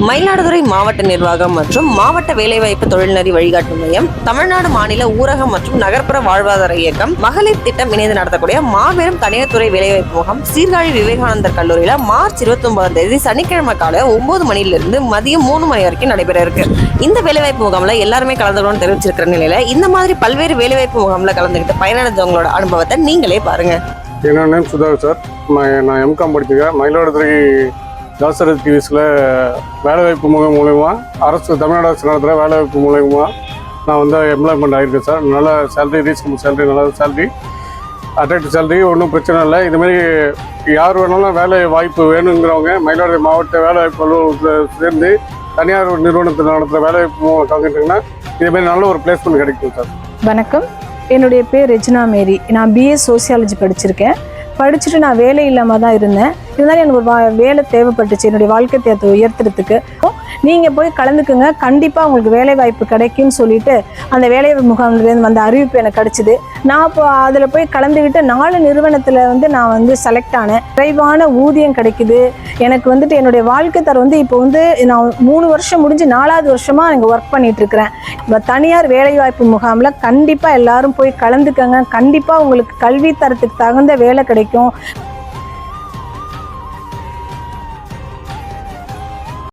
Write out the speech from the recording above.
மயிலாடுதுறை மாவட்ட நிர்வாகம் மற்றும் மாவட்ட வேலைவாய்ப்பு தொழில்நெறி வழிகாட்டு மையம், தமிழ்நாடு மாநில ஊரக மற்றும் நகர்ப்புற வாழ்வாதார இயக்கம், மகளிர் திட்டம் இணைந்து நடத்தக்கூடிய மாபெரும் தனியார் துறை வேலைவாய்ப்பு முகாம் சீர்காழி விவேகானந்தர் கல்லூரியில மார்ச் 29ஆம் தேதி சனிக்கிழமை காலை 9 மணியிலிருந்து மதியம் 3 மணி வரைக்கும் நடைபெற இருக்கு. இந்த வேலைவாய்ப்பு முகாம்ல எல்லாருமே கலந்துக்கணும்னு தெரிவிச்சிருக்கிற நிலையில இந்த மாதிரி பல்வேறு வேலைவாய்ப்பு முகாம்ல கலந்துக்கிட்டு பயனடைஞ்சவங்களோட அனுபவத்தை நீங்களே பாருங்க. என்னோட நேம் சுதாகர் சார். நான் எம்காம் படிச்சிருக்கேன். மயிலாடுதுறை தாசரதி டிவிஸில் வேலைவாய்ப்பு முகாம் மூலயமா தமிழ்நாடு அரசு நடத்துகிற வேலைவாய்ப்பு மூலயமா நான் வந்து எம்ப்ளாய்மெண்ட் ஆகியிருக்கேன் சார். நல்ல சேலரி, ரீசனபிள் சேலரி, நல்ல சேலரி, அட்ராக்டிவ் சேலரி, ஒன்றும் பிரச்சனை இல்லை. இதுமாரி யார் வேணாலும் வேலை வாய்ப்பு வேணுங்கிறவங்க மயிலாடுதுறை மாவட்ட வேலைவாய்ப்பு அலுவலகத்தில் சேர்ந்து தனியார் நிறுவனத்தில் நடத்துகிற வேலைவாய்ப்பு மூலம் கலந்துக்கிட்டிங்கன்னா இதுமாரி நல்ல ஒரு பிளேஸ்மெண்ட் கிடைக்கும் சார். வணக்கம், என்னுடைய பேர் ரெஜினா மேரி. நான் பிஏ சோசியாலஜி படிச்சிருக்கேன். படிச்சுட்டு நான் வேலை இல்லாமல் தான் இருந்தேன். இருந்தாலும் எனக்கு ஒரு வேலை தேவைப்பட்டுச்சு என்னுடைய வாழ்க்கை தரத்தை உயர்த்துறதுக்கு. நீங்கள் போய் கலந்துக்குங்க, கண்டிப்பாக உங்களுக்கு வேலை வாய்ப்பு கிடைக்கும்னு சொல்லிட்டு அந்த வேலை முகாம்லேருந்து வந்த அறிவிப்பு எனக்கு கிடச்சிது. நான் இப்போ அதில் போய் கலந்துக்கிட்டு 4 நிறுவனத்தில் நான் செலக்ட் ஆனேன். விரைவான ஊதியம் கிடைக்குது. எனக்கு என்னுடைய வாழ்க்கை தரம் இப்போ நான் 3 வருஷம் முடிஞ்சு 4வது வருஷமாக எனக்கு ஒர்க் பண்ணிகிட்ருக்கிறேன். தனியார் வேலைவாய்ப்பு முகாமில் கண்டிப்பாக எல்லாரும் போய் கலந்துக்கங்க. கண்டிப்பாக உங்களுக்கு கல்வி தரத்துக்கு தகுந்த வேலை கிடைக்கும்.